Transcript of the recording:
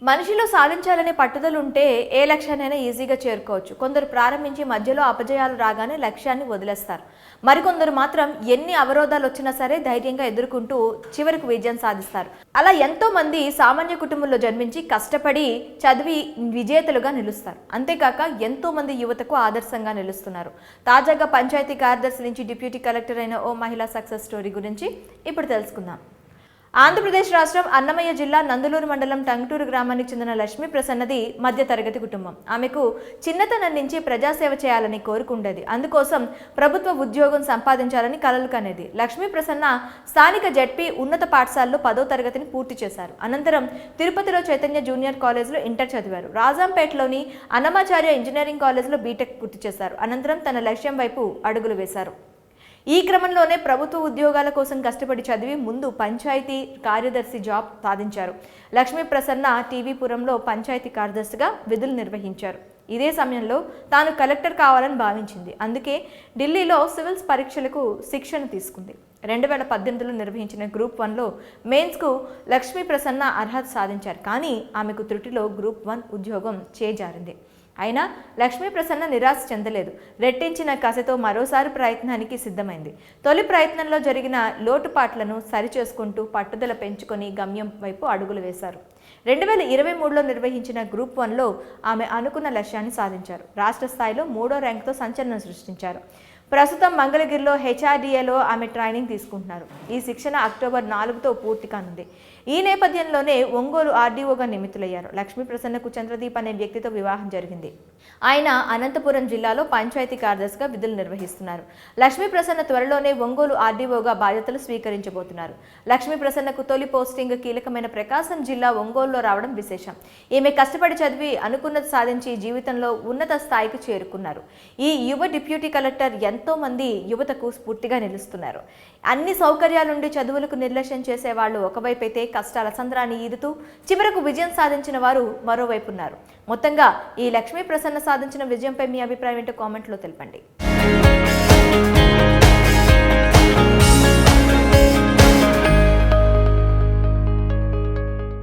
మనిషిలో సాధించాలనే పట్టుదల ఉంటే ఏ లక్ష్యాన్నైనా ఈజీగా చేరుకోవచ్చు. కొందరు ప్రారంభించి మధ్యలో అపజయాలు రాగానే లక్ష్యాన్ని వదిలేస్తారు. మరికొందరు మాత్రం ఎన్ని అవరోధాలు వచ్చినా సరే ధైర్యంగా ఎదుర్కొంటూ చివరికి విజయం సాధిస్తారు. అలా ఎంతో మంది సామాన్య కుటుంబంలో జన్మించి కష్టపడి చదివి విజేతలుగా నిలుస్తారు. అంతేకాక ఎంతో మంది యువతకు ఆదర్శంగా నిలుస్తున్నారు. తాజాగా పంచాయతీ కార్యదర్శి నుంచి డిప్యూటీ కలెక్టర్ అయిన ఓ మహిళా సక్సెస్ స్టోరీ గురించి ఇప్పుడు తెలుసుకుందాం. ఆంధ్రప్రదేశ్ రాష్ట్రం అన్నమయ్య జిల్లా నందులూరు మండలం టంగుటూరు గ్రామానికి చెందిన లక్ష్మీ ప్రసన్నది మధ్యతరగతి కుటుంబం. ఆమెకు చిన్నతనం నుంచి ప్రజాసేవ చేయాలని కోరుకుండేది. అందుకోసం ప్రభుత్వ ఉద్యోగం సంపాదించాలని కలలు కనేది. లక్ష్మీ ప్రసన్న స్థానిక జెడ్పీ ఉన్నత పాఠశాలలో 10వ తరగతిని పూర్తి చేశారు. అనంతరం తిరుపతిలో చైతన్య జూనియర్ కాలేజ్లో ఇంటర్ చదివారు. రాజంపేటలోని అన్నమాచార్య ఇంజనీరింగ్ కాలేజ్లో బీటెక్ పూర్తి చేశారు. అనంతరం తన లక్ష్యం వైపు అడుగులు వేశారు. ఈ క్రమంలోనే ప్రభుత్వ ఉద్యోగాల కోసం కష్టపడి చదివి ముందు పంచాయతీ కార్యదర్శి జాబ్ సాధించారు. లక్ష్మీ ప్రసన్న టీవీపురంలో పంచాయతీ కార్యదర్శిగా విధులు నిర్వహించారు. ఇదే సమయంలో తాను కలెక్టర్ కావాలని భావించింది. అందుకే ఢిల్లీలో సివిల్స్ పరీక్షలకు శిక్షణ తీసుకుంది. 2018లో నిర్వహించిన గ్రూప్ 1లో మెయిన్స్కు లక్ష్మీ ప్రసన్న అర్హత సాధించారు. కానీ ఆమెకు త్రుటిలో గ్రూప్ 1 ఉద్యోగం చేజారింది. అయినా లక్ష్మీ ప్రసన్న నిరాశ చెందలేదు. రెట్టించిన కసితో మరోసారి ప్రయత్నానికి సిద్ధమైంది. తొలి ప్రయత్నంలో జరిగిన లోటుపాట్లను సరిచేసుకుంటూ పట్టుదల పెంచుకొని గమ్యం వైపు అడుగులు వేశారు. 2023లో నిర్వహించిన గ్రూప్ 1లో ఆమె అనుకున్న లక్ష్యాన్ని సాధించారు. రాష్ట్ర స్థాయిలో 3వ ర్యాంకుతో సంచలనం సృష్టించారు. ప్రస్తుతం మంగళగిరిలో హెచ్ఆర్డీఏలో ఆమె ట్రైనింగ్ తీసుకుంటున్నారు. ఈ శిక్షణ అక్టోబర్ 4తో పూర్తి కానుంది. ఈ నేపథ్యంలోనే ఒంగోలు ఆర్డీఓగా నియమితులయ్యారు. లక్ష్మీ ప్రసన్నకు చంద్రదీప్ అనే వ్యక్తితో వివాహం జరిగింది. ఆయన అనంతపురం జిల్లాలో పంచాయతీ కార్యదర్శిగా విధులు నిర్వహిస్తున్నారు. లక్ష్మీ ప్రసన్న త్వరలోనే ఒంగోలు ఆర్డీఓగా బాధ్యతలు స్వీకరించబోతున్నారు. లక్ష్మీ ప్రసన్నకు తొలి పోస్టింగ్ కీలకమైన ప్రకాశం జిల్లా ఒంగోలులో రావడం విశేషం. ఈమె కష్టపడి చదివి అనుకున్నది సాధించి జీవితంలో ఉన్నత స్థాయికి చేరుకున్నారు. ఈ యువ డిప్యూటీ కలెక్టర్ ఎంతో మంది యువతకు స్ఫూర్తిగా నిలుస్తున్నారు. అన్ని సౌకర్యాలుండి చదువులకు నిర్లక్ష్యం చేసే వాళ్ళు ఒకవైపు అయితే కష్టాల సంద్రాన్ని ఈదుతూ చివరకు విజయం సాధించిన వారు మరోవైపు ఉన్నారు. మొత్తంగా ఈ లక్ష్మీ ప్రసన్న సాధించిన విజయంపై మీ అభిప్రాయం ఏంటో కామెంట్లో తెలపండి.